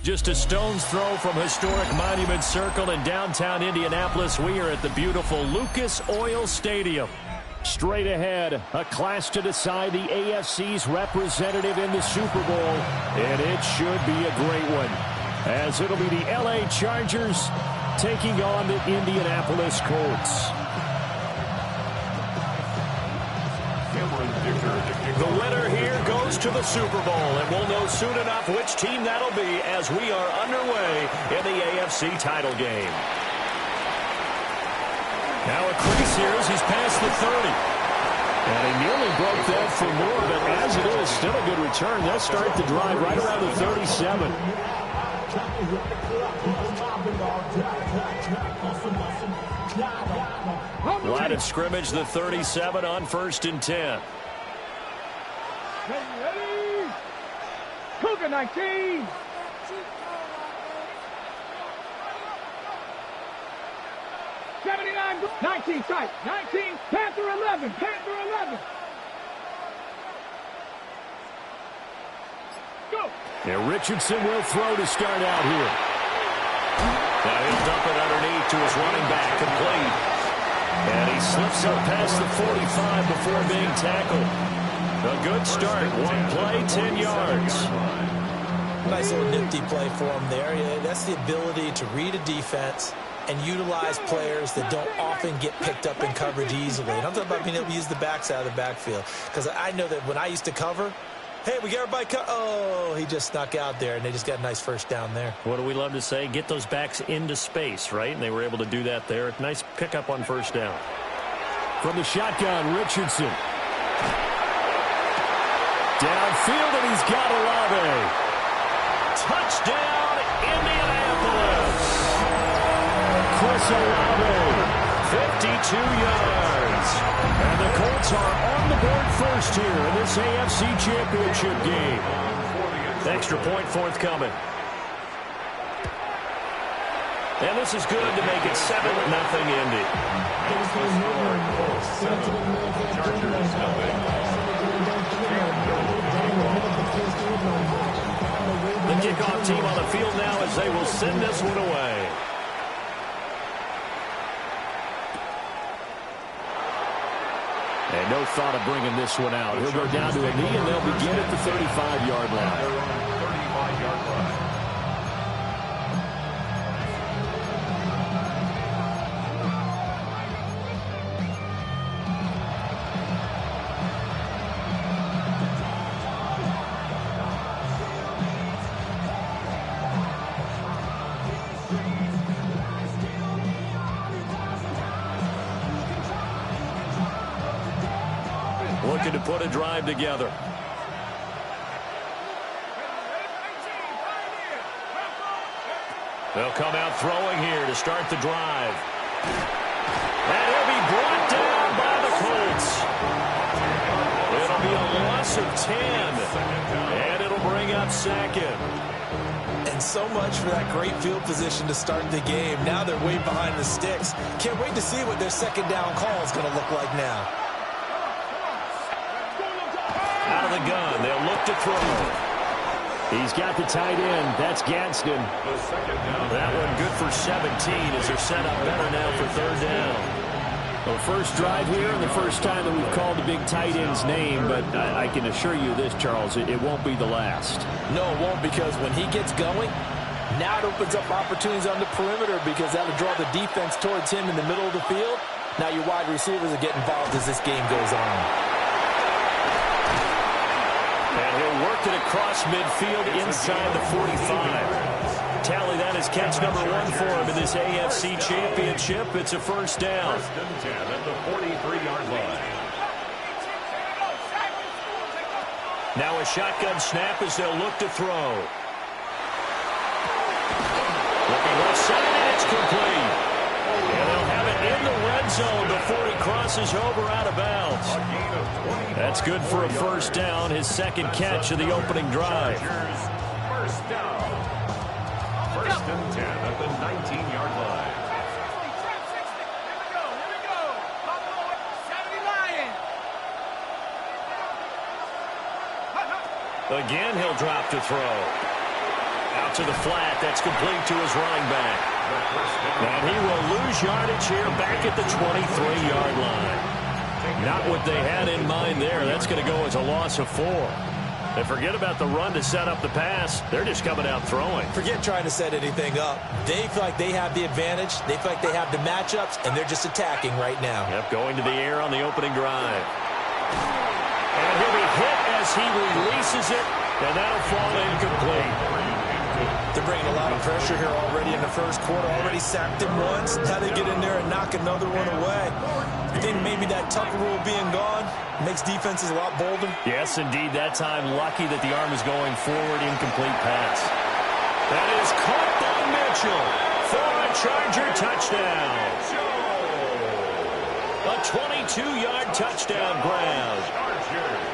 Just a stone's throw from historic Monument Circle in downtown Indianapolis. We are at the beautiful Lucas Oil Stadium. Straight ahead, a clash to decide the AFC's representative in the Super Bowl. And it should be a great one, as it'll be the LA Chargers taking on the Indianapolis Colts. The winner here goes to the Super Bowl, and we'll know soon enough which team that'll be as we are underway in the AFC title game. Now a crease here as he's past the 30. And he nearly broke that for more, but as it is, still a good return. They'll start the drive right around the 37. Line of scrimmage, the 37 on 1st and 10. Ready? Cougar 19. '79, 19 tight, 19, Panther 11, Panther 11. Go. And Richardson will throw to start out here. Now he'll dump it underneath to his running back, complete. And he slips up past the 45 before being tackled. A good start. One play, 10 yards. Nice little nifty play for him there. Yeah, that's the ability to read a defense and utilize players that don't often get picked up in coverage easily. And I'm talking about being able to use the backside of the backfield. Because I know that when I used to cover, hey, we got everybody oh, he just snuck out there, and they just got a nice first down there. What do we love to say? Get those backs into space, right? And they were able to do that there. Nice pickup on first down. From the shotgun, Richardson. Downfield, and he's got Olave. Touchdown, Indianapolis. Chris Olave, 52 yards. And the Colts are on the board first here in this AFC Championship game. Extra point forthcoming. And this is good to make it 7-0 Indy. The kickoff team on the field now as they will send this one away. And no thought of bringing this one out. He'll go down to a knee, and they'll begin at the 35-yard line. Looking to put a drive together. They'll come out throwing here to start the drive. And he'll be brought down by the Colts. It'll be a loss of 10. And it'll bring up second. And so much for that great field position to start the game. Now they're way behind the sticks. Can't wait to see what their second down call is going to look like now. Out of the gun, they'll look to throw. He's got the tight end. That's Gadsden. That one good for 17 as they're set up better now for third down. Well, first drive here and the first time that we've called the big tight end's name, but I can assure you this, Charles, it won't be the last. No, it won't, because when he gets going, now it opens up opportunities on the perimeter because that'll draw the defense towards him in the middle of the field. Now your wide receivers will get involved as this game goes on. And he'll work it across midfield inside the 45. Tally that as catch number 1 for him in this AFC Championship. It's a first down. First and 10 at the 43-yard line. Now a shotgun snap as they'll look to throw. Looking left side, and it's complete. And they'll have it in the red zone before he crosses over out of bounds. That's good for a first down, his second catch of the opening drive. First down. First and 10 at the 19-yard line. Again, he'll drop to throw. Out to the flat. That's complete to his running back. And he will lose yardage here back at the 23-yard line. Not what they had in mind there. That's going to go as a loss of 4. And forget about the run to set up the pass. They're just coming out throwing. Forget trying to set anything up. They feel like they have the advantage. They feel like they have the matchups, and they're just attacking right now. Yep, going to the air on the opening drive. And he'll be hit as he releases it, and that'll fall incomplete. They're bringing a lot of pressure here already in the first quarter. Already sacked him once. Now they get in there and knock another one away. I think maybe that Tucker rule being gone makes defenses a lot bolder. Yes, indeed. That time, lucky that the arm is going forward. Incomplete pass. That is caught by Mitchell for a Charger touchdown. A 22-yard touchdown grab.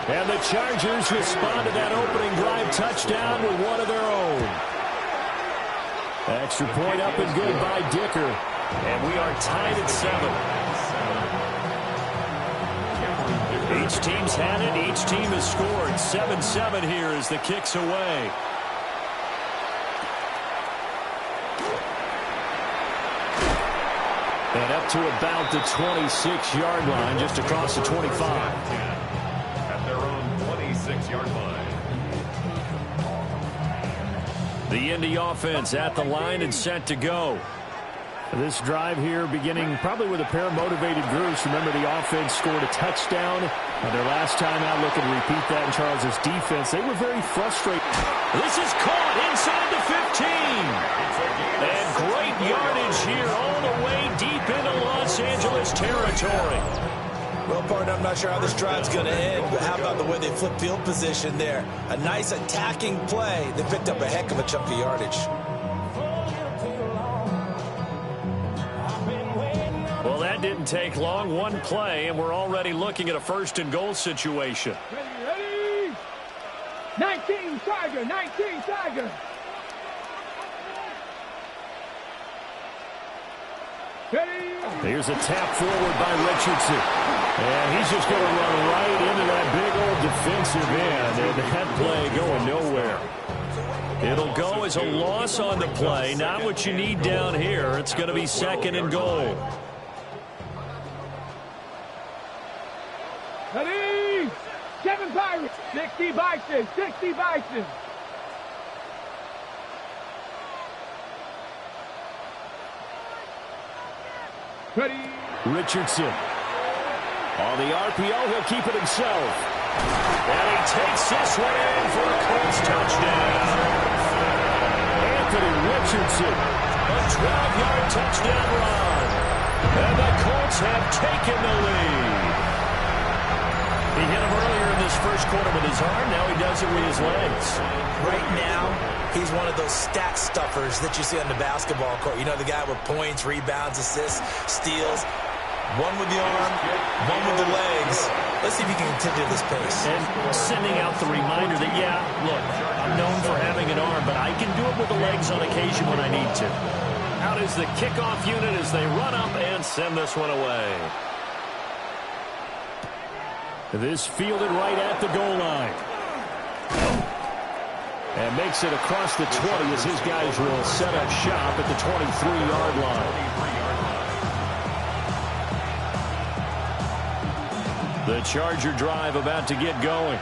And the Chargers respond to that opening drive touchdown with one of their own. Extra point up and good by Dicker. And we are tied at 7. Each team's had it. Each team has scored. 7-7 here as the kick's away. And up to about the 26-yard line, just across the 25. At their own 26-yard line. The Indy offense at the line and set to go. This drive here beginning probably with a pair of motivated groups. Remember, the offense scored a touchdown. Their last time out, looking to repeat that in Charles' defense. They were very frustrated. This is caught inside the 15. And great yardage here all the way deep into Los Angeles territory. Well, partner, I'm not sure how this drive's going to end, but how about the way they flip field position there? A nice attacking play. They picked up a heck of a chunk of yardage. Well, that didn't take long. One play, and we're already looking at a first-and-goal situation. Ready? 19 Tiger, 19 Tiger. Ready? Here's a tap forward by Richardson. And he's just going to run right into that big old defensive end. And that play going nowhere. It'll go as a loss on the play. Not what you need down here. It's going to be second and goal. Ready? 7 Pirates, 60 Bison, 60 Bison. Ready? Richardson. On the RPO, he'll keep it himself. And he takes this one in for a Colts touchdown. Anthony Richardson, a 12-yard touchdown run. And the Colts have taken the lead. He hit him earlier in this first quarter with his arm. Now he does it with his legs. Right now, he's one of those stat stuffers that you see on the basketball court. You know, the guy with points, rebounds, assists, steals. One with the arm, one with the legs. Let's see if he can continue this pace. And sending out the reminder that, yeah, look, I'm known for having an arm, but I can do it with the legs on occasion when I need to. Out is the kickoff unit as they run up and send this one away. This fielded right at the goal line. And makes it across the 20 as his guys will set up shop at the 23-yard line. The Charger drive about to get going.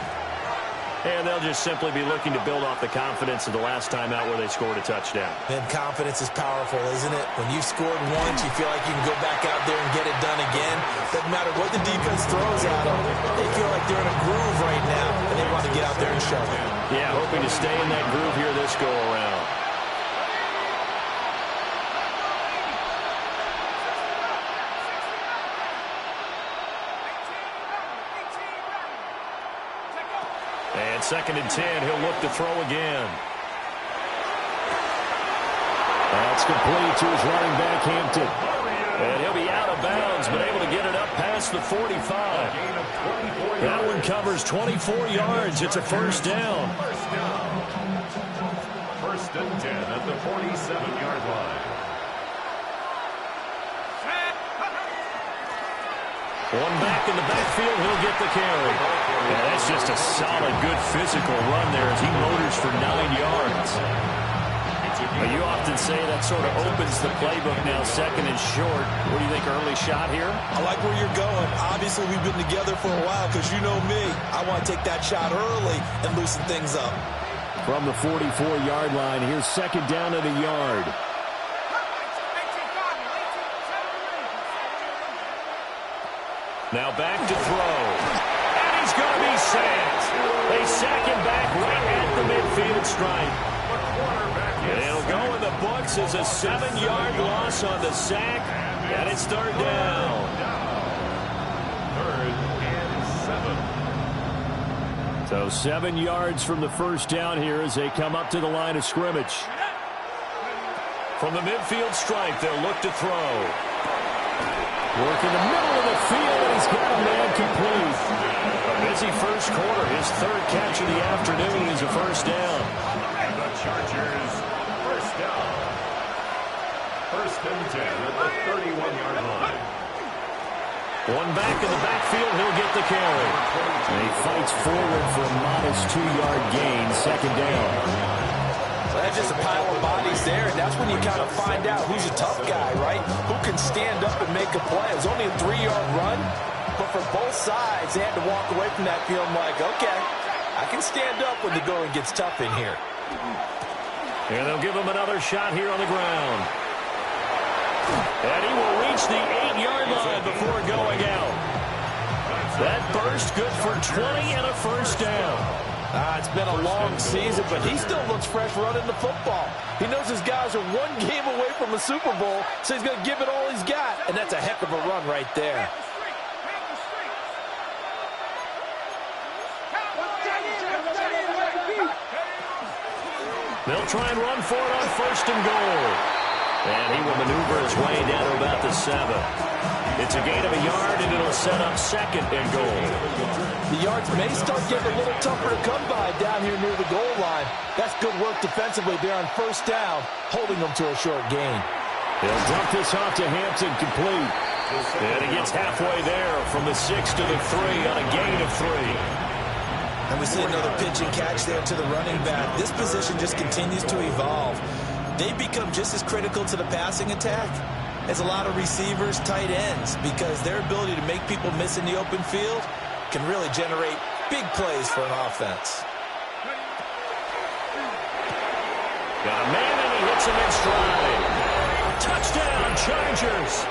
And they'll just simply be looking to build off the confidence of the last time out where they scored a touchdown. And confidence is powerful, isn't it? When you've scored once, you feel like you can go back out there and get it done again. Doesn't matter what the defense throws at them. They feel like they're in a groove right now, and they want to get out there and show it. Yeah, hoping to stay in that groove here this go-around. And 2nd and 10, he'll look to throw again. That's complete to his running back, Hampton. And he'll be out of bounds, but able to get it up past the 45. That one covers 24 yards. It's a first down. First and 10 at the 47-yard line. One back in the backfield, he'll get the carry. And that's just a solid, good physical run there as he motors for 9 yards. Well, you often say that sort of opens the playbook now, second and short. What do you think, early shot here? I like where you're going. Obviously, we've been together for a while because you know me. I want to take that shot early and loosen things up. From the 44-yard line, here's second down at a yard. Now back to throw. And he's going to be sacked. They sack him back right at the midfield stripe. And it'll go in the books as a 7-yard loss on the sack. And it's third down. 3rd and 7. So 7 yards from the first down here as they come up to the line of scrimmage. From the midfield stripe, they'll look to throw. Work in the middle of the field, and he's got a man complete. A busy first quarter. His third catch of the afternoon is a first down. And the Chargers, first down. 1st and 10 at the 31-yard line. One back in the backfield, he'll get the carry. And he fights forward for a modest 2-yard gain, second down. That's just a pile of bodies there, and that's when you kind of find out who's a tough guy, right? Who can stand up and make a play. It was only a 3-yard run, but for both sides, they had to walk away from that field like, okay, I can stand up when the going gets tough in here. And they'll give him another shot here on the ground. And he will reach the 8-yard line before going out. That burst good for 20 and a first down. It's been a long season, but he still looks fresh running the football. He knows his guys are one game away from a Super Bowl, so he's going to give it all he's got. And that's a heck of a run right there. They'll try and run for it on first and goal. And he will maneuver his way down to about the 7. It's a gain of a yard, and it'll set up second and goal. The yards may start getting a little tougher to come by down here near the goal line. That's good work defensively there on first down, holding them to a short gain. He'll dump this off to Hampton, complete. And he gets halfway there from the 6 to the 3 on a gain of 3. And we see another pitch and catch there to the running back. This position just continues to evolve. They become just as critical to the passing attack as a lot of receivers, tight ends, because their ability to make people miss in the open field can really generate big plays for an offense. Got a man, and he hits him in stride. Touchdown, Chargers.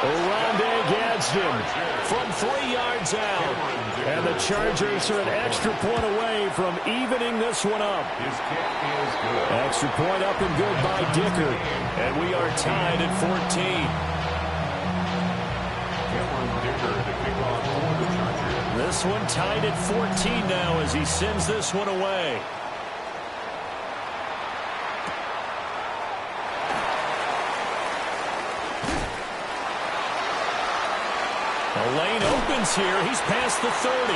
Oronde Gadsden from 3 yards out. And the Chargers are an extra point away from evening this one up. His kick is good. Extra point up and good by Dicker. And we are tied at 14. Dicker to kick off for the Chargers. This one tied at 14 now as he sends this one away. The lane opens here. He's past the 30.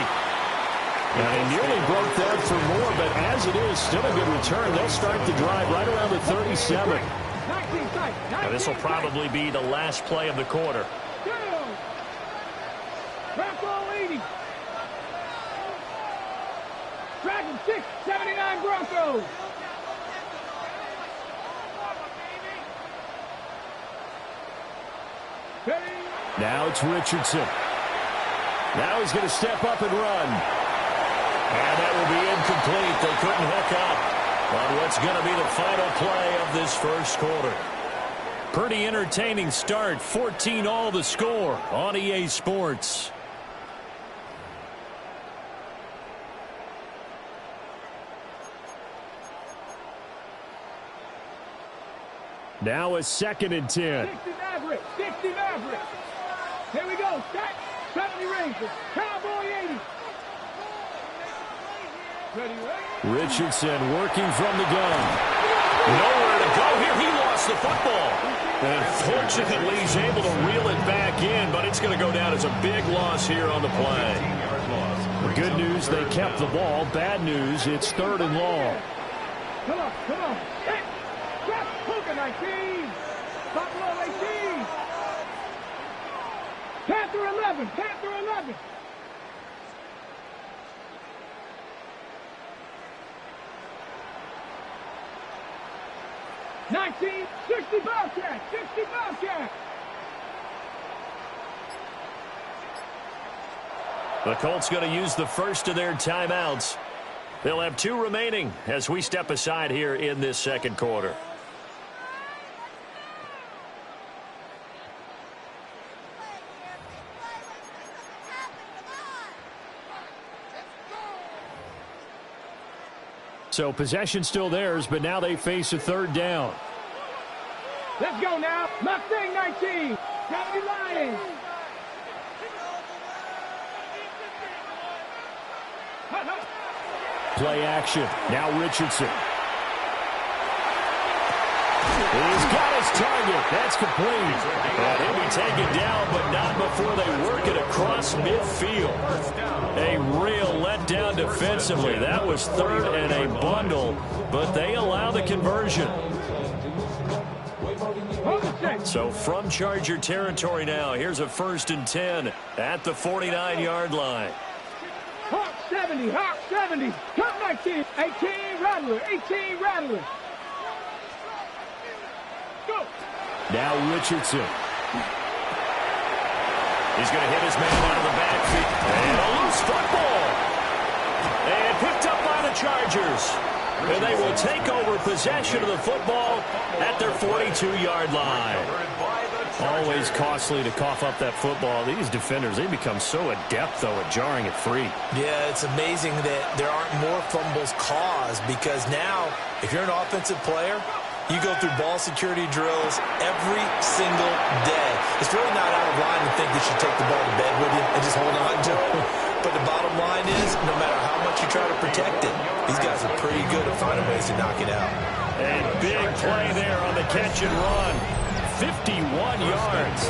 And he nearly broke that for more, but as it is, still a good return. They'll start the drive right around the 37. Now this will probably be the last play of the quarter. Dragon 6, 79 Broncos. Now it's Richardson. Now he's going to step up and run. And that will be incomplete. They couldn't hook up on what's going to be the final play of this first quarter. Pretty entertaining start. 14-all the score on EA Sports. Now a 2nd and 10. 60 Maverick, 60 Maverick. Here we go. Stack, 70 Rangers, Cowboy 80. Ready, ready. Richardson working from the gun. Nowhere to go here. He lost the football. And fortunately, he's able to reel it back in, but it's going to go down as a big loss here on the play. The good news, they kept the ball. Bad news, it's 3rd and long. Come on, come on. Hey, grab Hooker 19. Buffalo 18. Panther 11, Panther 11. 19, 60 Bobcat, 60 Bobcat. The Colts going to use the first of their timeouts. They'll have 2 remaining as we step aside here in this second quarter. So possession still theirs, but now they face a third down. Let's go now. Mustang 19. County Lions. Play action. Now Richardson. He's got his target. That's complete. And he'll be taken down, but not before they work it across midfield. A real letdown defensively. That was third and a bundle, but they allow the conversion. So from Charger territory now, here's a 1st and 10 at the 49-yard line. Hawk 70, Hawk 70. Cut 19, 18 Rattler, 18 Rattler. Go. Now Richardson. He's going to hit his man out of the backfield. And a loose football. And picked up by the Chargers. And they will take over possession of the football at their 42-yard line. Always costly to cough up that football. These defenders, they become so adept, though, at jarring it free. Yeah, it's amazing that there aren't more fumbles caused, because now, if you're an offensive player, you go through ball security drills every single day. It's really not out of line to think you should take the ball to bed with you and just hold on to it. But the bottom line is, no matter how much you try to protect it, these guys are pretty good at finding ways to knock it out. And big play there on the catch and run. 51 yards.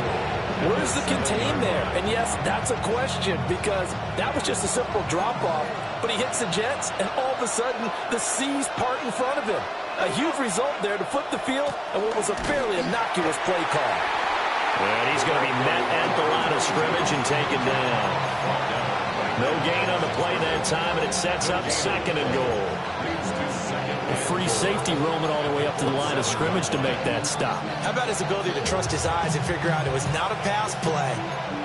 Where's the contain there? And yes, that's a question, because that was just a simple drop-off. But he hits the Jets, and all of a sudden, the seas part in front of him. A huge result there to flip the field, and what was a fairly innocuous play call. And he's going to be met at the line of scrimmage and taken down. No gain on the play that time, and it sets up 2nd and goal. A free safety roaming all the way up to the line of scrimmage to make that stop. How about his ability to trust his eyes and figure out it was not a pass play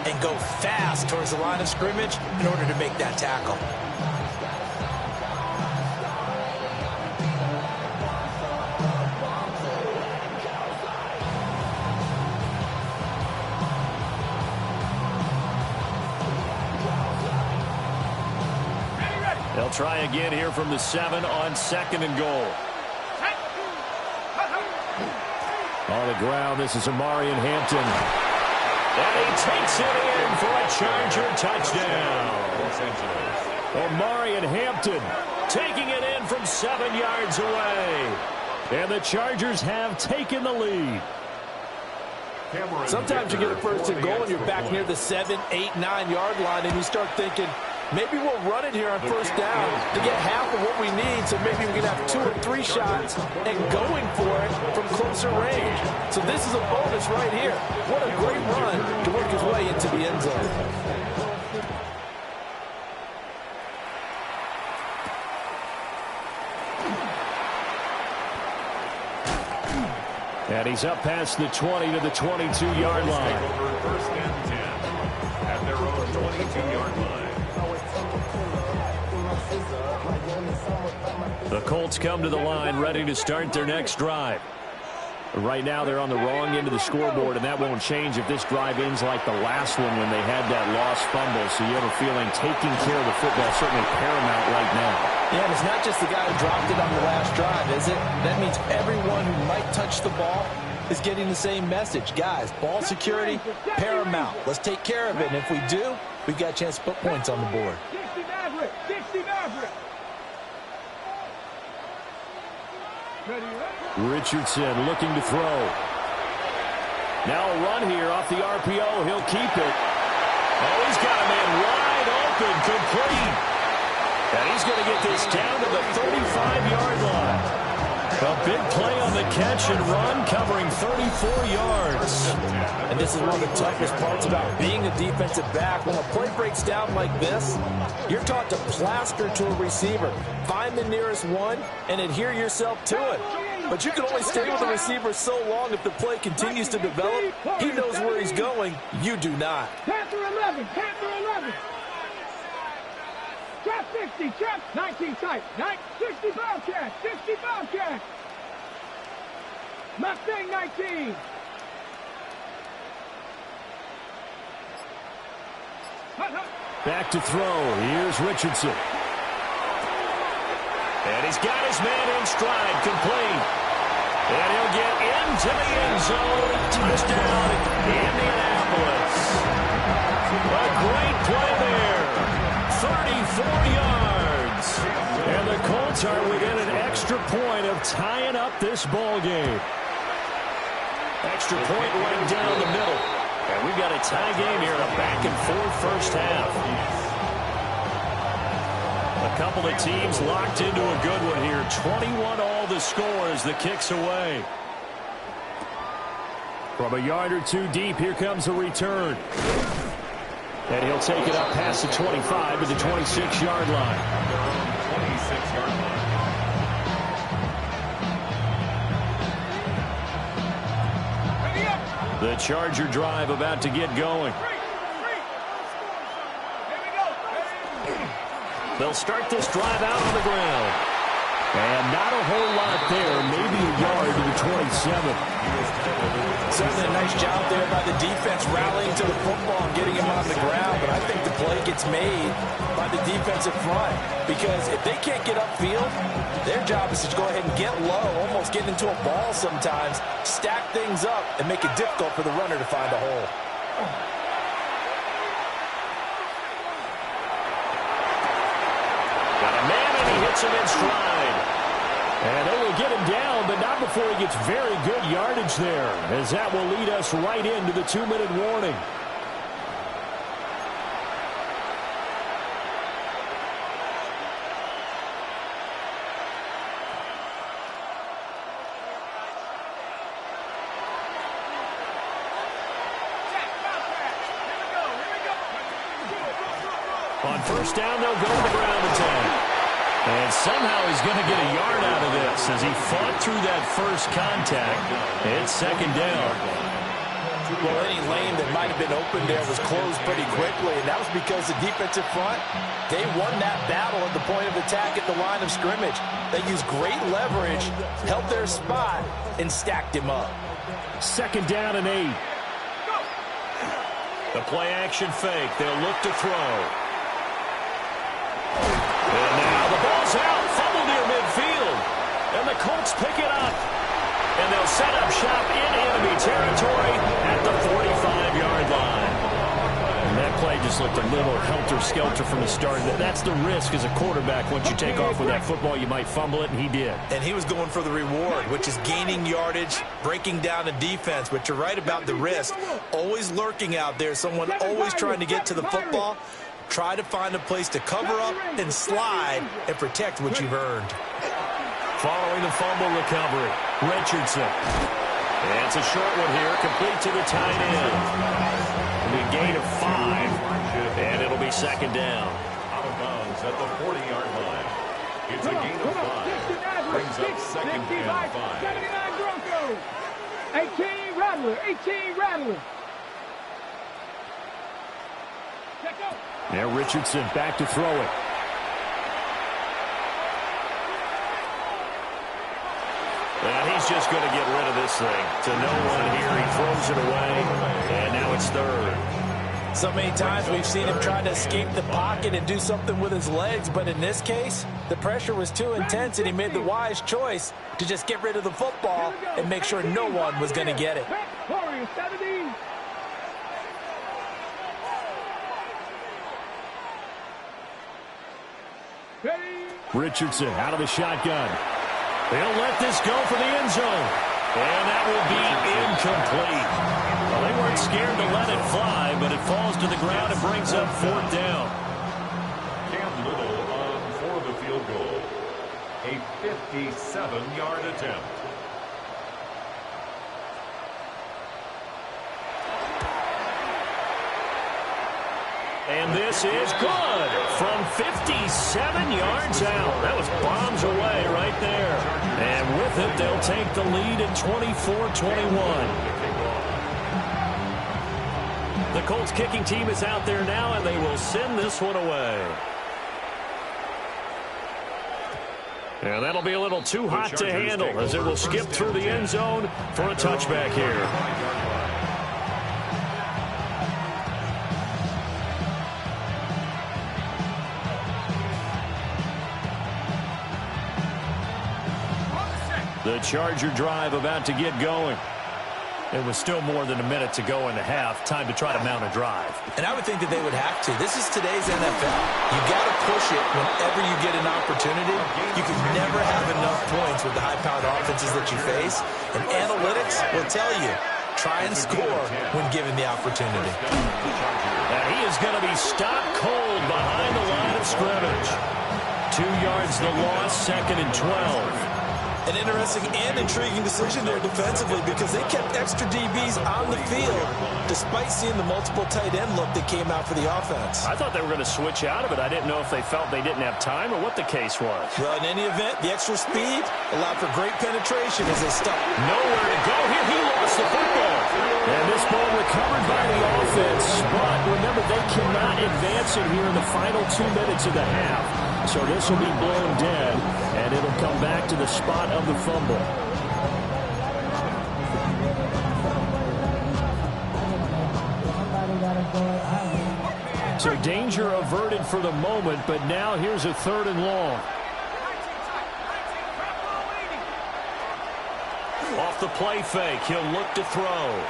and go fast towards the line of scrimmage in order to make that tackle? They'll try again here from the 7 on 2nd and goal. On the ground, this is Amarian Hampton. And he takes it in for a Charger touchdown. Amarian Hampton taking it in from 7 yards away. And the Chargers have taken the lead. Sometimes you get a 1st and goal and you're back near the 7, 8, 9-yard line, and you start thinking, maybe we'll run it here on 1st down to get half of what we need, so maybe we can have 2 or 3 shots and going for it from closer range. So this is a bonus right here. What a great run to work his way into the end zone. And he's up past the 20 to the 22-yard line. Over 1st and 10 at their own 22-yard line. The Colts come to the line ready to start their next drive. Right now they're on the wrong end of the scoreboard, and that won't change if this drive ends like the last one when they had that lost fumble. So you have a feeling taking care of the football is certainly paramount right now. Yeah, and it's not just the guy who dropped it on the last drive, is it? That means everyone who might touch the ball is getting the same message. Guys, ball security, paramount. Let's take care of it, and if we do, we've got a chance to put points on the board. 60 Maverick, 60 Maverick. Richardson looking to throw. Now a run here off the RPO. He'll keep it. Oh, he's got a man wide open, complete. And he's going to get this down to the 35-yard line. A big play on the catch and run, covering 34 yards. And this is one of the toughest parts about being a defensive back. When a play breaks down like this, you're taught to plaster to a receiver. Find the nearest one and adhere yourself to it. But you can only stay with the receiver so long if the play continues to develop. He knows where he's going. You do not. Panther 11, Panther 11. Trap 60, trap 19 tight. 60 Bobcat, 60 Bobcat. Mustang 19. Back to throw. Here's Richardson. And he's got his man in stride, complete. And he'll get into the end zone. Touchdown, Indianapolis. A great play there. 34 yards. And the Colts are within an extra point of tying up this ball game. Extra point right down the middle. And we've got a tie game here in a back-and-forth first half. A couple of teams locked into a good one here. 21 all the score as the kick's away. From a yard or two deep, here comes a return. And he'll take it up past the 25 to the 26-yard line. 26-yard line. The Charger drive about to get going. They'll start this drive out on the ground. And not a whole lot there. Maybe a yard to the 27. Certainly a nice job there by the defense rallying to the football and getting him on the ground. But I think the play gets made by the defensive front. Because if they can't get upfield, their job is to go ahead and get low, almost get into a ball sometimes, stack things up, and make it difficult for the runner to find a hole. Got a man, and he hits him in stride. And they will get him down, but not before he gets very good yardage there, as that will lead us right into the 2-minute warning. On first down, they'll go to the ground attack. And somehow he's going to get a yard out of this as he fought through that first contact. It's second down. Well, any lane that might have been open there was closed pretty quickly, and that was because the defensive front, they won that battle at the point of attack at the line of scrimmage. They used great leverage, held their spot, and stacked him up. Second down and 8. The play action fake. They'll look to throw. And now the ball's out. Fumble near midfield. And the Colts pick it up. And they'll set up shop in enemy territory at the 45-yard line. And that play just looked a little helter-skelter from the start. That's the risk as a quarterback. Once you take off with that football, you might fumble it, and he did. And he was going for the reward, which is gaining yardage, breaking down the defense. But you're right about the risk. Always lurking out there, someone always trying to get to the football. Try to find a place to cover up and slide and protect what you've earned. Following the fumble recovery, Richardson. And it's a short one here, complete to the tight end. A gain of 5, and it'll be second down. Out of bounds at the 40-yard line. It's a gain of 5. Brings up second and 5. 79 Broncos. 18 Rattler, 18 Rattler. Now Richardson back to throw it. And he's just going to get rid of this thing. To no one here. He throws it away. And now it's third. So many times we've seen him try to escape the pocket and do something with his legs. But in this case, the pressure was too intense, and he made the wise choice to just get rid of the football and make sure no one was going to get it. Richardson out of the shotgun. They'll let this go for the end zone. And that will be incomplete. Well, they weren't scared to let it fly, but it falls to the ground and brings up fourth down. Cam Little on for the field goal. A 57-yard attempt. And this is good from 57 yards out. That was bombs away right there. And with with it. They'll take the lead at 24-21. The Colts kicking team is out there now, and they will send this one away. And that'll be a little too hot to handle as it will skip through the end zone for a touchback here. The Charger drive about to get going. It was still more than a minute to go in the half. Time to try to mount a drive. And I would think that they would have to. This is today's NFL. You got to push it whenever you get an opportunity. You can never have enough points with the high-powered offenses that you face. And analytics will tell you, try and score when given the opportunity. And he is going to be stopped cold behind the line of scrimmage. 2 yards the loss, 2nd and 12. An interesting and intriguing decision there defensively because they kept extra DBs on the field despite seeing the multiple tight end look that came out for the offense. I thought they were going to switch out of it. I didn't know if they felt they didn't have time or what the case was. Well, in any event, the extra speed allowed for great penetration as they stuck. Nowhere to go here. He lost the football. And this ball recovered by the offense. But remember, they cannot advance it here in the final 2 minutes of the half. So this will be blown dead, and it'll come back to the spot of the fumble. So danger averted for the moment, but now here's a 3rd and long. Off the play fake, he'll look to throw.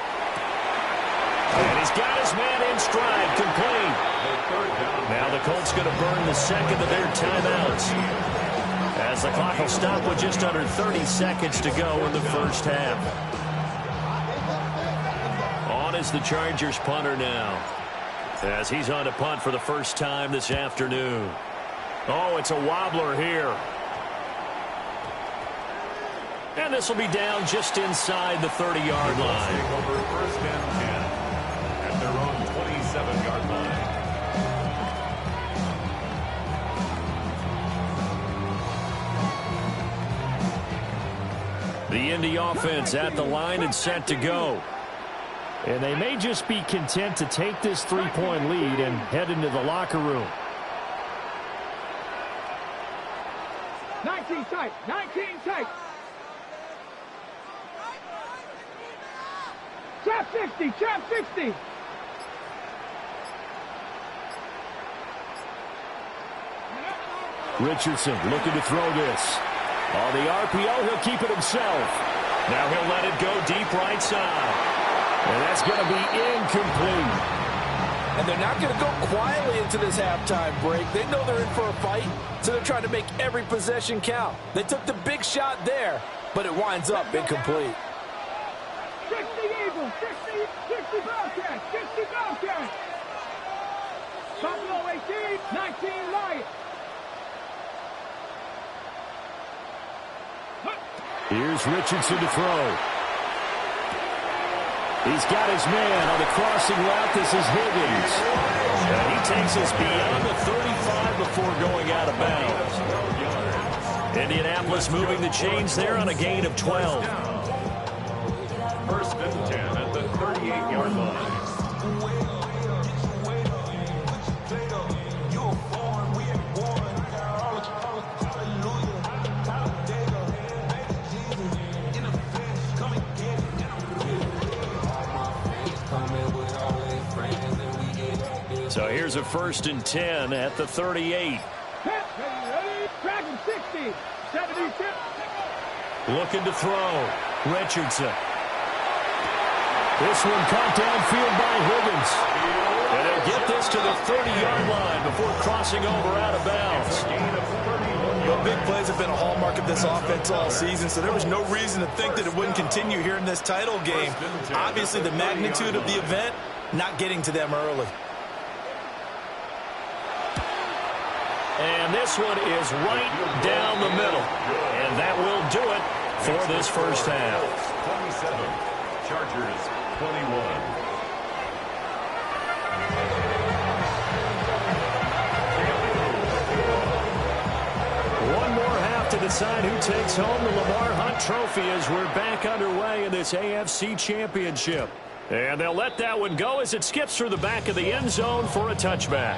And he's got his man in stride, complete. Now the Colts going to burn the 2nd of their timeouts, as the clock will stop with just under 30 seconds to go in the first half. On is the Chargers punter now, as he's on to punt for the first time this afternoon. Oh, it's a wobbler here. And this will be down just inside the 30-yard line. Over 1st and 10 at their own 27-yard line. The Indy offense at the line and set to go. And they may just be content to take this 3-point lead and head into the locker room. 19 tight, 19 tight. Trap 60, trap 60. Richardson looking to throw this. On the RPO, he'll keep it himself. Now he'll let it go deep right side. And that's going to be incomplete. And they're not going to go quietly into this halftime break. They know they're in for a fight, so they're trying to make every possession count. They took the big shot there, but it winds up incomplete. 60 Eagles, 60 Bobcats, 60 Bobcats. Buffalo 18, 19 Lions. Here's Richardson to throw. He's got his man on the crossing route. This is Higgins. And he takes us beyond the 35 before going out of bounds. Indianapolis moving the chains there on a gain of 12. 1st and 10 at the 38-yard line. So here's a 1st and 10 at the 38. Dragon 60, 76. Looking to throw. Richardson. This one caught downfield by Higgins. And they'll get this to the 30-yard line before crossing over out of bounds. Well, big plays have been a hallmark of this offense all season, so there was no reason to think that it wouldn't continue here in this title game. Obviously, the magnitude of the event not getting to them early. And this one is right down the middle. And that will do it for this first half. 27, Chargers 21. One more half to decide who takes home the Lamar Hunt Trophy as we're back underway in this AFC Championship. And they'll let that one go as it skips through the back of the end zone for a touchback.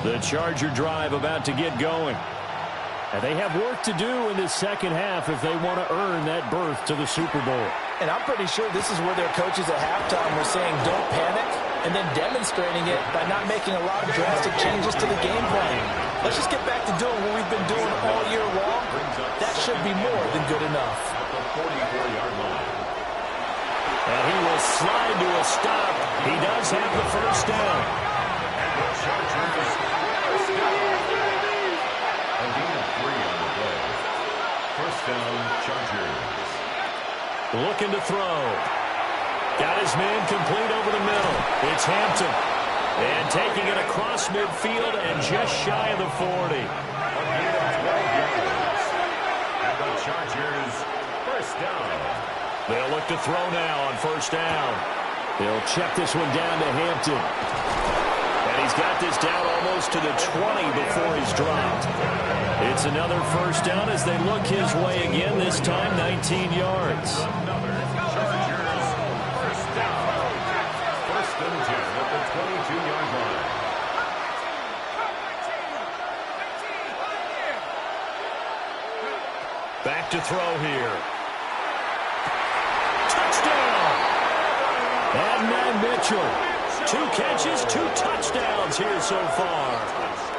The Charger drive about to get going. And they have work to do in this second half if they want to earn that berth to the Super Bowl. And I'm pretty sure this is where their coaches at halftime were saying don't panic, and then demonstrating it by not making a lot of drastic changes to the game plan. Let's just get back to doing what we've been doing all year long. That should be more than good enough. And he will slide to a stop. He does have the first down. First down, Chargers. Looking to throw. Got his man complete over the middle. It's Hampton. And taking it across midfield and just shy of the 40. And the Chargers, first down. They'll look to throw now on first down. They'll check this one down to Hampton. And he's got this down almost to the 20 before he's dropped. It's another first down as they look his way again, this time 19 yards. Another Chargers, first down. First and 10 at the 22-yard line. Back to throw here. Touchdown! Adnan Mitchell. 2 catches, 2 touchdowns here so far.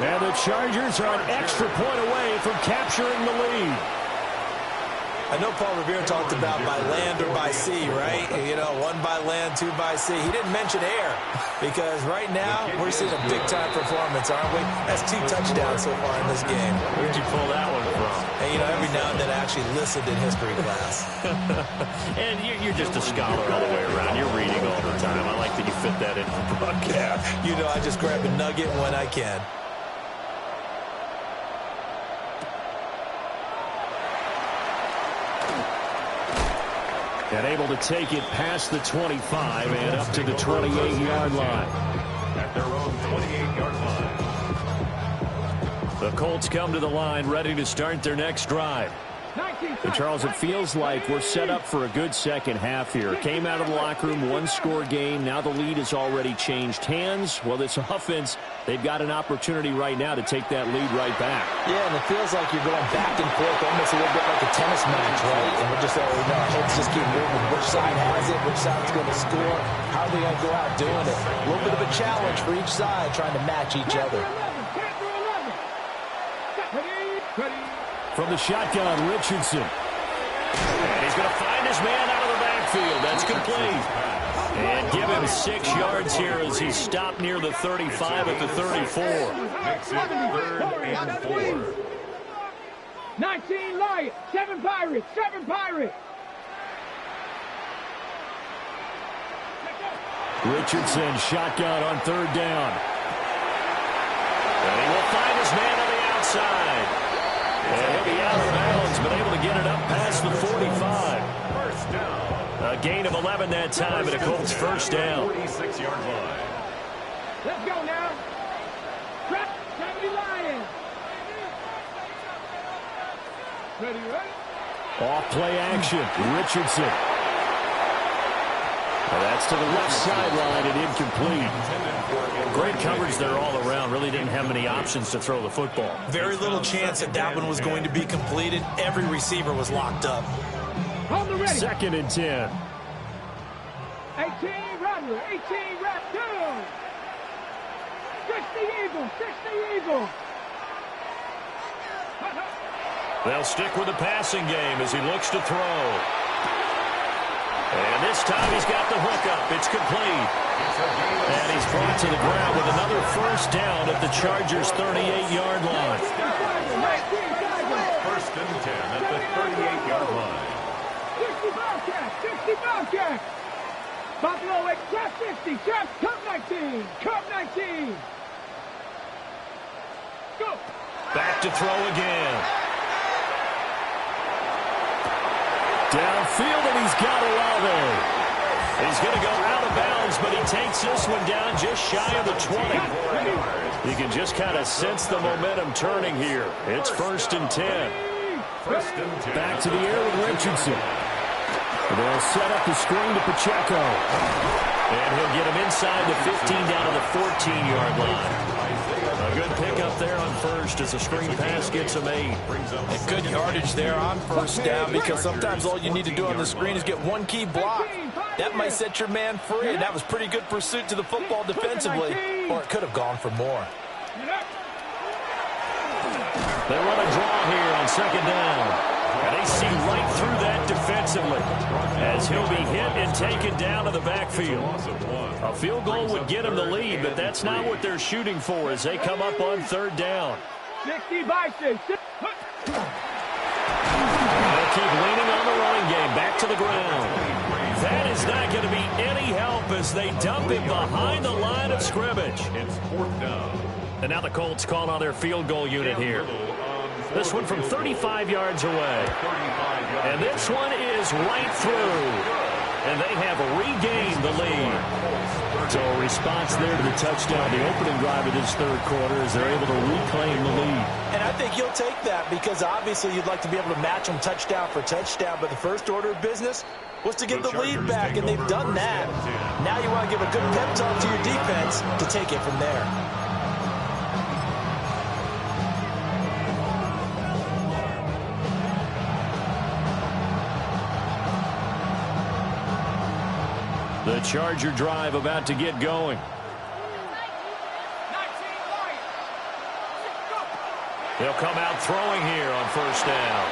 And the Chargers are an extra point away from capturing the lead. I know Paul Revere talked about by land or by sea, right? You know, 1 by land, 2 by sea. He didn't mention air because right now we're seeing a big-time performance, aren't we? That's 2 touchdowns so far in this game. Where'd you pull that one from? And, you know, every now and then I actually listened in history class. And you're just a scholar all the way around. You're reading all the time. I like that you fit that in for broadcast. You know, I just grab a nugget when I can. And able to take it past the 25 and up to the 28-yard line. At their own 28-yard line. The Colts come to the line ready to start their next drive. And Charles, it feels like we're set up for a good second half here. Came out of the locker room, 1-score game. Now the lead has already changed hands. Well, this offense, they've got an opportunity right now to take that lead right back. Yeah, and it feels like you're going back and forth almost a little bit like a tennis match, right? And we're just, our heads just keep moving. Which side has it? Which side's going to score? How are they going to go out doing it? A little bit of a challenge for each side trying to match each other. From the shotgun, Richardson. And he's going to find his man out of the backfield. That's complete. And give him 6 yards here as he's stopped near the 35 at the 34. Makes it 3rd and 4. 19 Lions, 7 Pirates, 7 Pirates. Richardson, shotgun on 3rd down. And he will find his man on the outside. And he'll be out of bounds, but able to get it up past the 45. First down. A gain of 11 that time, and a Colts first down. 46-yard line. Let's go now. Trap, 70 Lions. Ready, ready? Off play action, Richardson. Well, that's to the left sideline and incomplete. Great coverage there all around. Really didn't have many options to throw the football. Very little chance that that one was going to be completed. Every receiver was locked up. Hold the ready. 2nd and 10. 18 Rattler, 18 Rattler. 60 Eagles, 60 Eagles. They'll stick with the passing game as he looks to throw. And this time he's got the hookup. It's complete. And he's brought to the ground with another first down at the Chargers' 38-yard line. First and 10 at the 38-yard line. 60 Bobcats, 60 Bobcats. Buffalo at trap 50, trap, cup 19, cup 19. Go. Back to throw again. Downfield, and he's got Olave. He's going to go out of bounds, but he takes this one down just shy of the 20. You can just kind of sense the momentum turning here. It's 1st and 10. Back to the air with Richardson. They'll set up the screen to Pacheco. And he'll get him inside the 15 down to the 14-yard line. A good pickup there on first as the screen pass gets him 8. And good yardage there on 1st down, because sometimes all you need to do on the screen is get one key block. That might set your man free, and that was pretty good pursuit to the football defensively, or it could have gone for more. They run a draw here on 2nd down. And they see right through that defensively as he'll be hit and taken down to the backfield. A field goal would get him the lead, but that's not what they're shooting for as they come up on 3rd down. 60 Bison. They'll keep leaning on the running game. Back to the ground. That is not going to be any help as they dump it behind the line of scrimmage. It's 4th down. And now the Colts call on their field goal unit here. This one from 35 yards away. And this one is right through. And they have regained the lead. So a response there to the touchdown, the opening drive of this 3rd quarter, as they're able to reclaim the lead. And I think you'll take that because obviously you'd like to be able to match them touchdown for touchdown, but the first order of business was to get the lead back, and they've done that. Now you want to give a good pep talk to your defense to take it from there. The Charger drive about to get going. They'll come out throwing here on 1st down.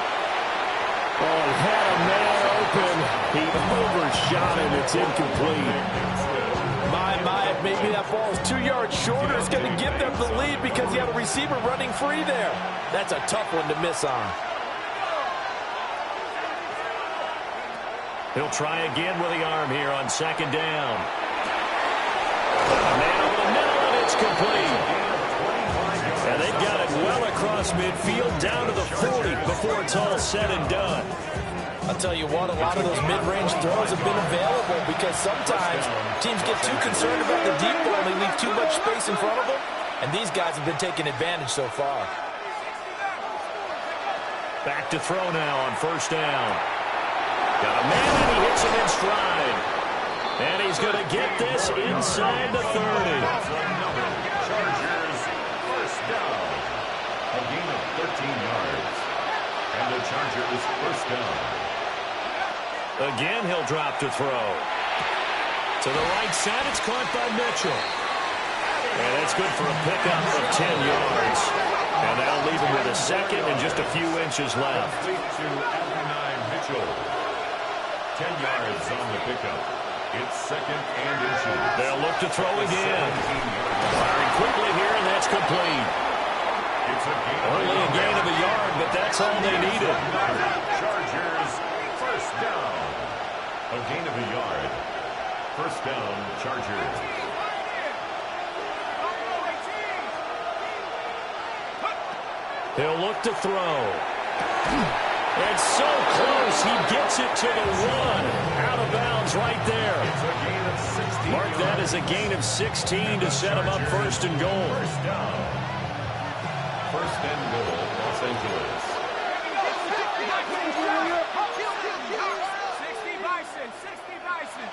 Oh, he had a man open. He overshot it. It's incomplete. Maybe that ball is 2 yards shorter. It's going to give them the lead because he had a receiver running free there. That's a tough one to miss on. He'll try again with the arm here on 2nd down. Man over the middle, and it's complete. And they've got it well across midfield down to the 40 before it's all said and done. I'll tell you what, a lot of those mid-range throws have been available because sometimes teams get too concerned about the deep ball and they leave too much space in front of them, and these guys have been taking advantage so far. Back to throw now on 1st down. Got a man, and he hits him in stride. And he's going to get this inside the 30. Chargers, 1st down. A gain of 13 yards. And the Chargers, 1st down. Again, he'll drop to throw. To the right side, it's caught by Mitchell. And that's good for a pickup of 10 yards. And that'll leave him with a 2nd and just a few inches left. To Mitchell. 10 yards on the pickup. It's 2nd and inches. They'll look to throw again. Firing quickly here, and that's complete. It's Only a gain of a yard, but that's all they needed. Chargers, 1st down. A gain of a yard. 1st down, Chargers. He'll look to throw. It's so close. He gets it to the 1. Out of bounds right there. It's a gain of 16. Mark that as a gain of 16 to set him up 1st and goal. 1st down. 1st and goal, Los Angeles. 60 Bison. 60 Bison.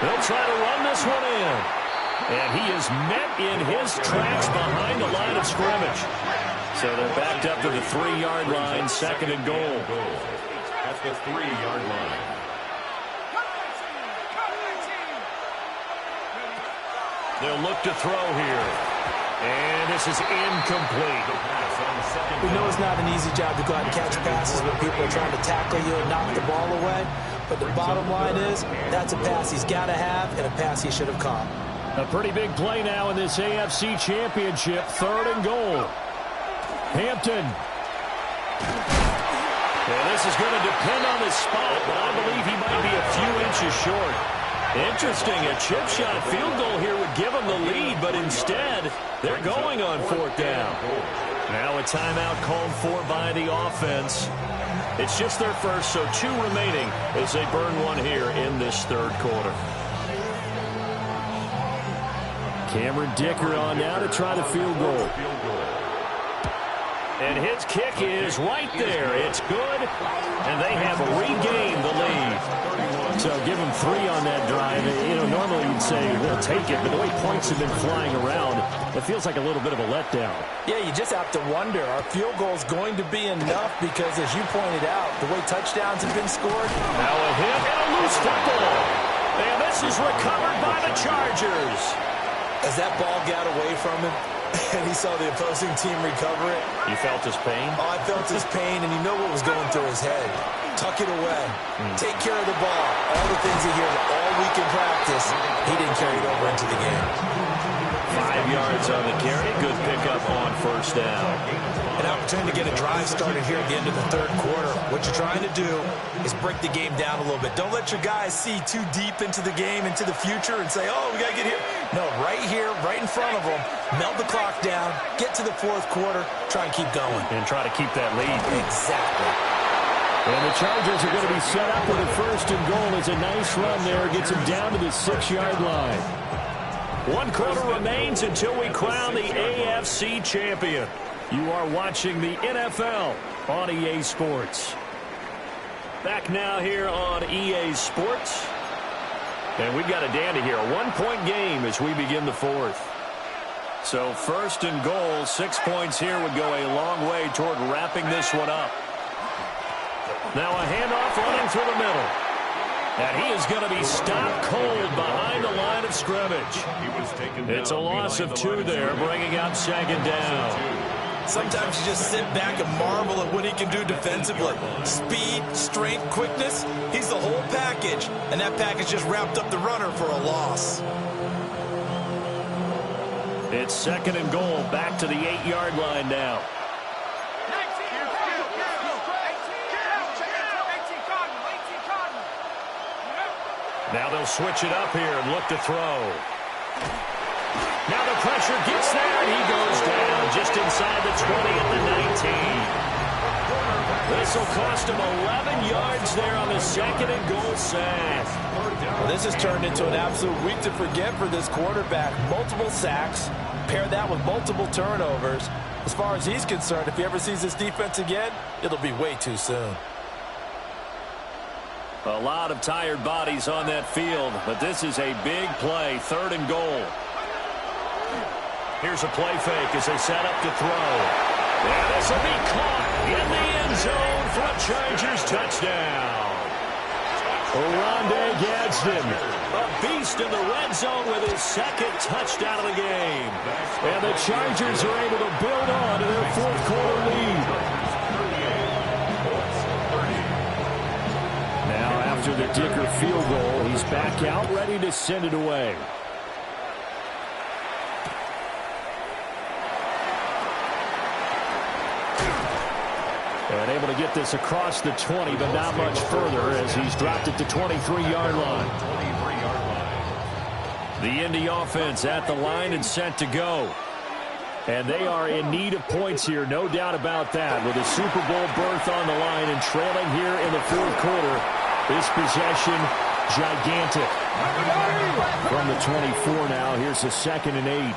They'll try to run this one in. And he is met in his tracks behind the line of scrimmage. So they're backed up to the 3-yard line, 2nd and goal. At the 3-yard line. They'll look to throw here. And this is incomplete. We know it's not an easy job to go out and catch passes when people are trying to tackle you and knock the ball away. But the bottom line is, that's a pass he's got to have and a pass he should have caught. A pretty big play now in this AFC Championship, 3rd and goal. Hampton. Yeah, this is going to depend on his spot, but I believe he might be a few inches short. Interesting. A chip shot field goal here would give them the lead, but instead, they're going on 4th down. Now a timeout called for by the offense. It's just their first, so 2 remaining as they burn one here in this 3rd quarter. Cameron Dicker on now to try the field goal. And his kick is right there. It's good, and they have regained the lead. So give them 3 on that drive. You know, normally you'd say we'll take it, but the way points have been flying around, it feels like a little bit of a letdown. Yeah, you just have to wonder, are field goals going to be enough? Because as you pointed out, the way touchdowns have been scored. Now a hit and a loose football. And this is recovered by the Chargers. As that ball got away from him, and he saw the opposing team recover it. You felt his pain? Oh, I felt his pain, and you know what was going through his head. Tuck it away. Take care of the ball. All the things he hears all week in practice, he didn't carry it over into the game. 5 yards on the carry. Good pickup on 1st down. An opportunity to get a drive started here at the end of the 3rd quarter. What you're trying to do is break the game down a little bit. Don't let your guys see too deep into the game, into the future, and say, oh, we got to get here. No, right here, right in front of them, melt the clock down, get to the 4th quarter, try and keep going. And try to keep that lead. Exactly. And the Chargers are going to be set up with a 1st and goal. It's a nice run there. Gets them down to the 6-yard line. 1 quarter remains until we crown the AFC champion. You are watching the NFL on EA Sports. Back now here on EA Sports. And we've got a dandy here. A 1-point game as we begin the 4th. So 1st and goal, 6 points here would go a long way toward wrapping this one up. Now a handoff running through the middle. And he is going to be stopped cold behind the line of scrimmage. It's a loss of 2 there, bringing up 2nd down. Sometimes you just sit back and marvel at what he can do defensively. Speed, strength, quickness, he's the whole package. And that package just wrapped up the runner for a loss. It's 2nd and goal, back to the 8-yard line now. Now they'll switch it up here and look to throw. Now the pressure gets there, and he goes down just inside the 20 at the 19. This will cost him 11 yards there on the 2nd and goal sack. Well, this has turned into an absolute week to forget for this quarterback. Multiple sacks, pair that with multiple turnovers. As far as he's concerned, if he ever sees this defense again, it'll be way too soon. A lot of tired bodies on that field, but this is a big play, 3rd and goal. Here's a play fake as they set up to throw. And this will be caught in the end zone for a Chargers touchdown. Oronde Gadsden, a beast in the red zone with his 2nd touchdown of the game. And the Chargers are able to build on to their 4th quarter lead. After the Dicker field goal, he's back out, ready to send it away. And able to get this across the 20, but not much further as he's dropped it to 23-yard line. The Indy offense at the line and set to go. And they are in need of points here, no doubt about that. With a Super Bowl berth on the line and trailing here in the 4th quarter. This possession, gigantic. From the 24 now, here's a 2nd and 8.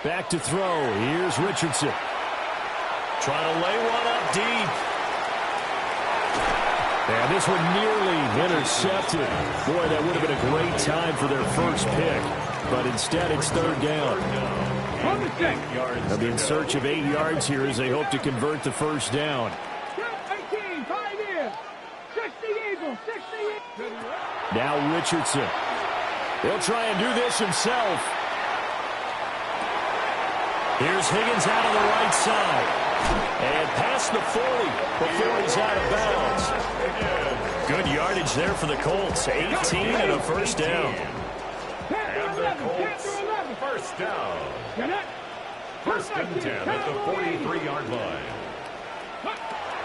Back to throw. Here's Richardson. Trying to lay one up deep. And this one nearly intercepted. Boy, that would have been a great time for their first pick. But instead, it's 3rd down. They'll be in search of 8 yards here as they hope to convert the 1st down. 18, 5 in. 60 Eagles, 60. Now Richardson. He'll try and do this himself. Here's Higgins out on the right side. And past the 40 before he's out of bounds. Good yardage there for the Colts. 18 and a 1st down. And the Colts, 1st down. 1st and 10 at the 43-yard line.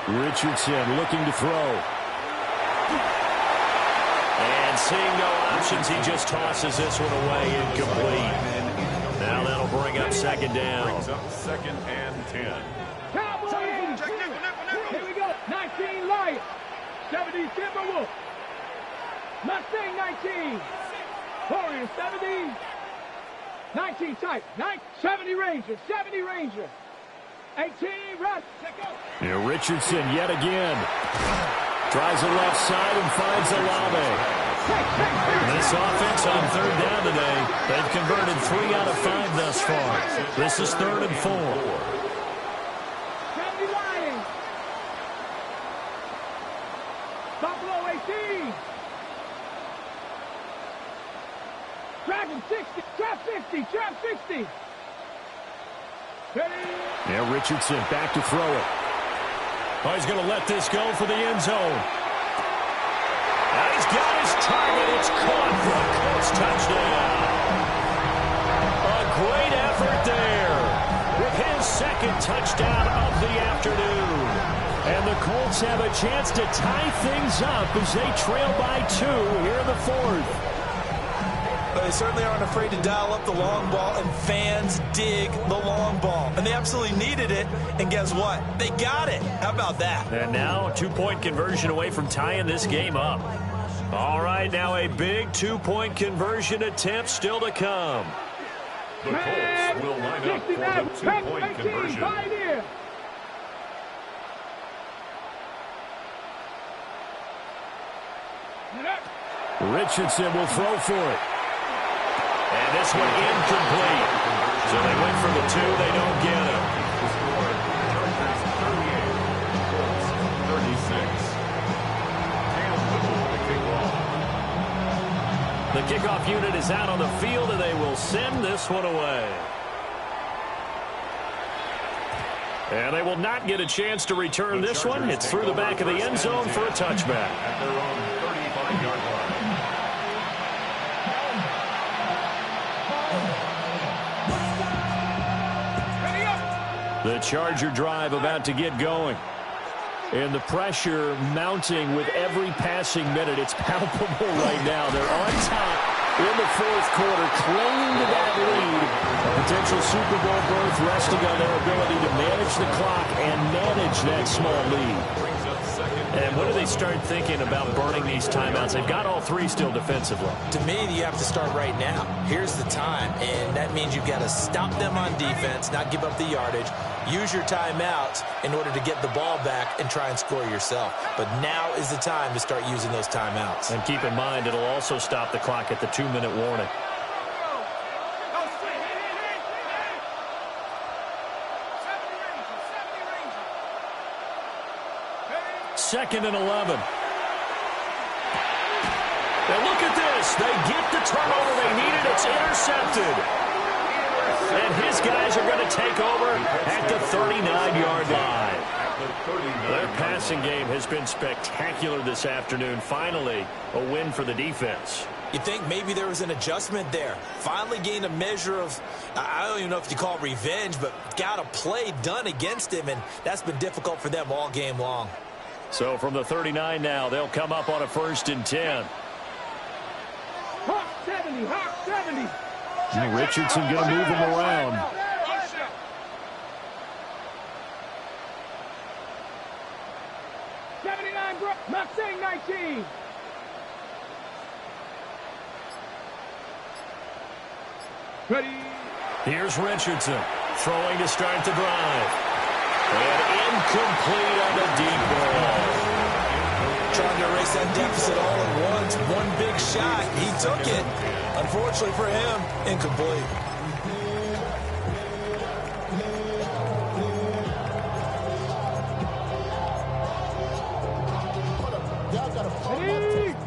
Richardson looking to throw. And seeing no options, he just tosses this one away, incomplete. Now that'll bring up second down. Brings up second and 10. Cowboys! Here we go. 19 Lions. 70 Timberwolves. Mustang 19. Warriors 70. 19 Type. 70 Rangers. 70 Rangers. 18 Rush. Here Richardson yet again. Tries the left side and finds Olave. This offense on third down today, they've converted 3 out of 5 thus far. This is 3rd and 4. 70 Lions. Buffalo 18. Dragon 60. Trap 60. Trap 60. Now Richardson back to throw it. Oh, he's going to let this go for the end zone. Now he's got his target. It's caught for a Colts touchdown. A great effort there with his second touchdown of the afternoon. And the Colts have a chance to tie things up as they trail by 2 here in the 4th. They certainly aren't afraid to dial up the long ball, and fans dig the long ball. And they absolutely needed it, and guess what? They got it. How about that? And now a 2-point conversion away from tying this game up. All right, now a big 2-point conversion attempt still to come. The Colts will line up for the 2-point conversion. Richardson will throw for it. And this one incomplete. So they went for the 2. They don't get it. The score, Chargers 38, Colts 36. The kickoff unit is out on the field, and they will send this one away. And they will not get a chance to return this one. It's through the back of the end zone for a touchback. At their own 35-yard line. The Charger drive about to get going. And the pressure mounting with every passing minute. It's palpable right now. They're on top in the 4th quarter, clinging to that lead. A potential Super Bowl berth resting on their ability to manage the clock and manage that small lead. And when do they start thinking about burning these timeouts? They've got all 3 still defensively. To me, you have to start right now. Here's the time, and that means you've got to stop them on defense, not give up the yardage. Use your timeouts in order to get the ball back and try and score yourself. But now is the time to start using those timeouts. And keep in mind, it'll also stop the clock at the 2-minute warning. Second and 11. Now look at this. They get the turnover they needed. It's intercepted. And his guys are going to take over at the 39-yard line. Their passing game has been spectacular this afternoon. Finally, a win for the defense. You think maybe there was an adjustment there. Finally gained a measure of, I don't even know if you call it revenge, but got a play done against him, and that's been difficult for them all game long. So from the 39 now, they'll come up on a 1st and 10. Hawk 70, Hawk 70. Richardson going to move him around. Mustang 19. Ready. Here's Richardson throwing to start the drive. And incomplete on the deep ball. Trying to erase that deficit all at once. One big shot. He took it. Unfortunately for him, incomplete.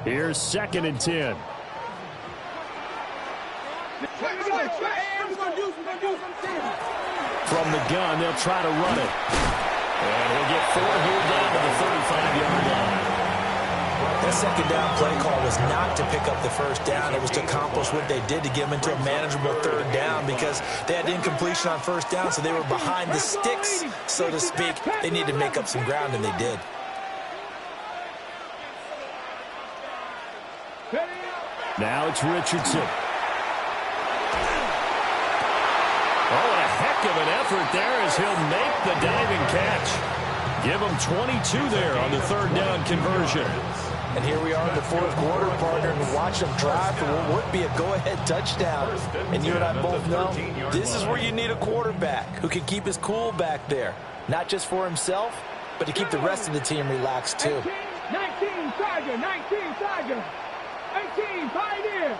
Here's 2nd and 10. From the gun, they'll try to run it. And he'll get 4 here down to the 35-yard line. That second down play call was not to pick up the first down. It was to accomplish what they did, to get them into a manageable third down, because they had incompletion on first down, so they were behind the sticks, so to speak. They needed to make up some ground, and they did. Now it's Richardson. Oh, a heck of an effort there as he'll make the diving catch. Give him 22 there on the third down conversion. And here we are in the fourth quarter, partner, and watch them drive for what would be a go-ahead touchdown. And you and I both know this is where you need a quarterback who can keep his cool back there. Not just for himself, but to keep the rest of the team relaxed too. 19 Tiger, 19 Tiger, 18 Pioneer.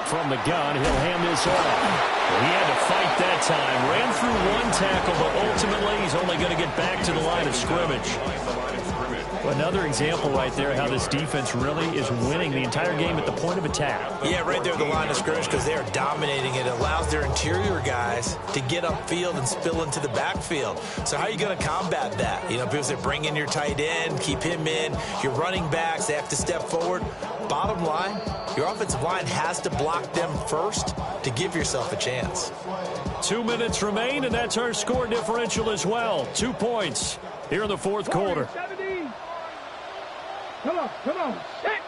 From the gun, he'll hand this off. He had to fight that time. Ran through one tackle, but ultimately he's only going to get back to the line of scrimmage. Another example right there how this defense really is winning the entire game at the point of attack. Yeah, right there at the line of scrimmage, because they are dominating it. It allows their interior guys to get upfield and spill into the backfield. So how are you going to combat that? You know, people say bring in your tight end, keep him in. Your running backs, they have to step forward. Bottom line, your offensive line has to block them first to give yourself a chance. 2 minutes remain, and that's our score differential as well. 2 points here in the fourth quarter. 17. Come on, set.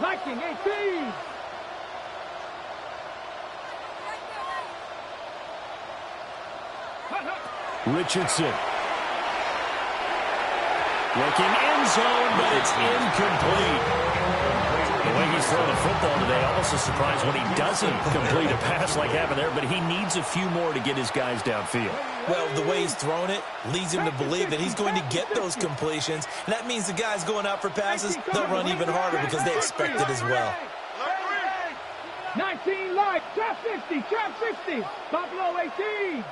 Liking 18. Richardson. Looking end zone, but it's incomplete. The way he's throwing the football today, almost a surprise when he doesn't complete a pass like happened there, but he needs a few more to get his guys downfield. Well, the way he's thrown it leads him to believe that he's going to get those completions, and that means the guys going out for passes, they'll run even harder because they expect it as well. 19 light, trap 50, trap 60, Buffalo 18.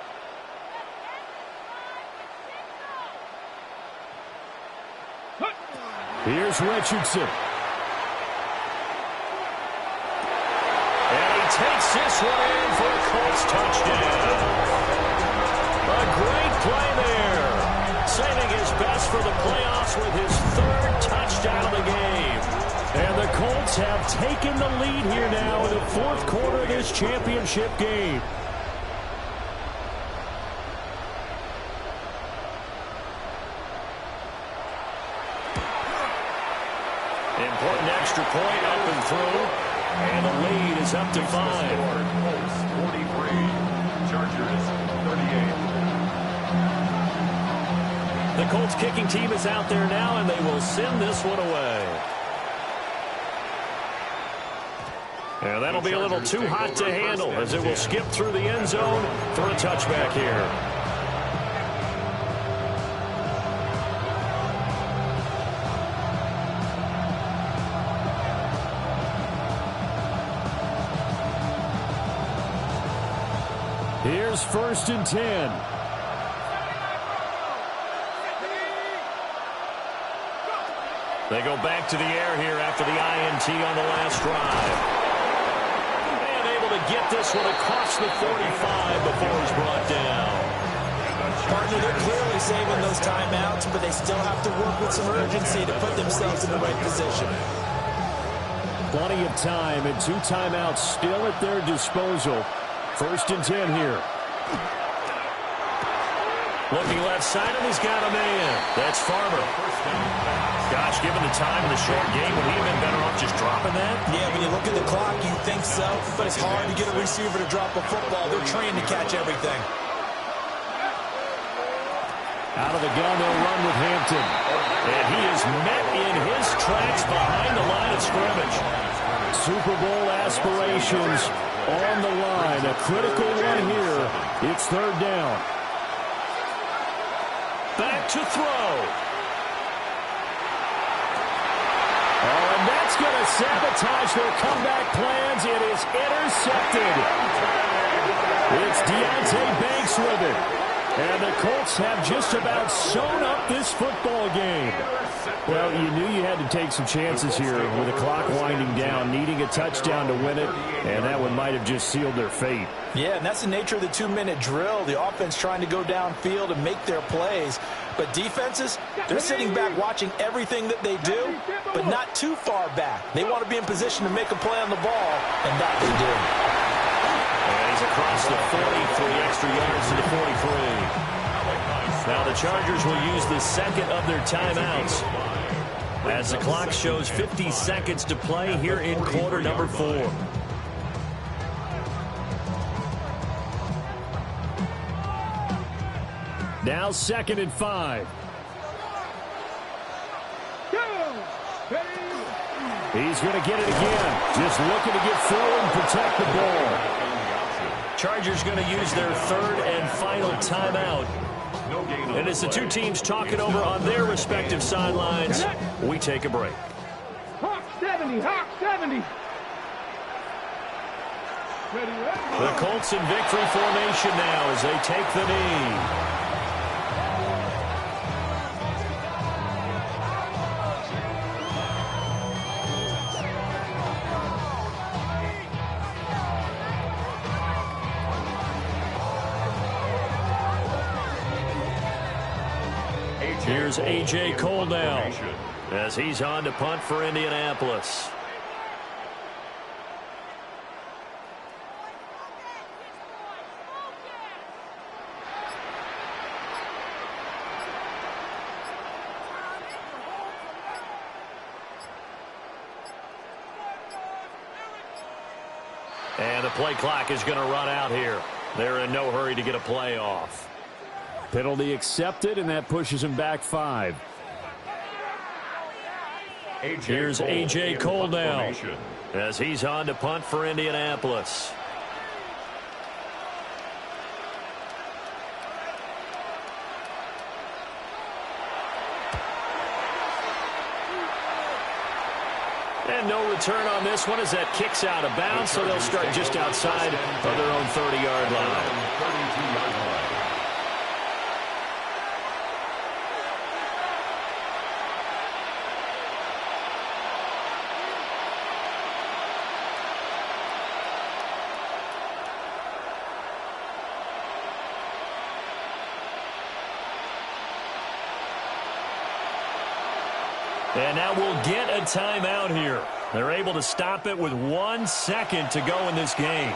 Here's Richardson. And he takes this one in for a Colts touchdown. A great play there. Saving his best for the playoffs with his third touchdown of the game. And the Colts have taken the lead here now in the fourth quarter of this championship game. Important extra point up and through. And the lead is up to 5. Colts 43, Chargers 38. The Colts kicking team is out there now, and they will send this one away. And that'll be a little too hot to handle as it will skip through the end zone for a touchback here. Here's 1st and 10. They go back to the air here after the INT on the last drive. And able to get this one across the 45 before he's brought down. Partner, they're clearly saving those timeouts, but they still have to work with some urgency to put themselves in the right position. Plenty of time and 2 timeouts still at their disposal. 1st and 10 here. Looking left side, and he's got a man. That's Farmer. Gosh, given the time in the short game, would he have been better off just dropping that? Yeah, when you look at the clock, you think so, but it's hard to get a receiver to drop a football. They're trained to catch everything. Out of the gun, they'll run with Hampton. And he is met in his tracks behind the line of scrimmage. Super Bowl aspirations on the line. A critical one here. It's 3rd down. Back to throw. Oh, and that's going to sabotage their comeback plans. It is intercepted. It's Deonte Banks with it. And the Colts have just about sewn up this football game. Well, you knew you had to take some chances here with the clock winding down, needing a touchdown to win it, and that one might have just sealed their fate. Yeah, and that's the nature of the 2-minute drill. The offense trying to go downfield and make their plays. But defenses, they're sitting back watching everything that they do, but not too far back. They want to be in position to make a play on the ball, and that they do. And he's across the 40, 3 extra yards to the 43. Now the Chargers will use the second of their timeouts as the clock shows 50 seconds to play here in quarter number 4. Now 2nd and 5. He's going to get it again. Just looking to get through and protect the ball. Chargers going to use their 3rd and final timeout. And as the two teams talking over on their respective sidelines, we take a break. Hawk 70, Hawk 70. The Colts in victory formation now as they take the knee. Here's A.J. Cole now as he's on to punt for Indianapolis. And the play clock is going to run out here. They're in no hurry to get a play off. Penalty accepted, and that pushes him back 5. Here's A.J. Cole now as he's on to punt for Indianapolis. And no return on this one as that kicks out of bounds, so they'll start just outside of their own 30-yard line. And now we'll get a timeout here. They're able to stop it with 1 second to go in this game.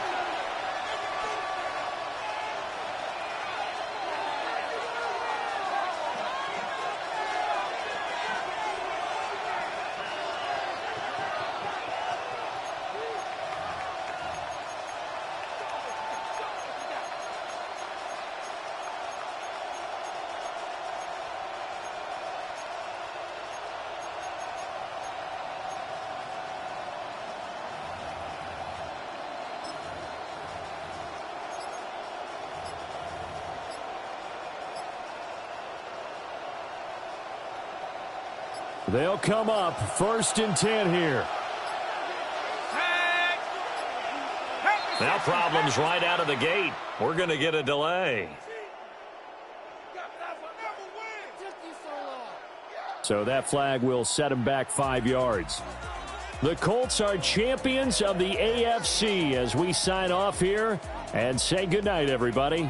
They'll come up 1st and 10 here. Now problems right out of the gate. We're going to get a delay. So that flag will set him back 5 yards. The Colts are champions of the AFC as we sign off here and say goodnight, everybody.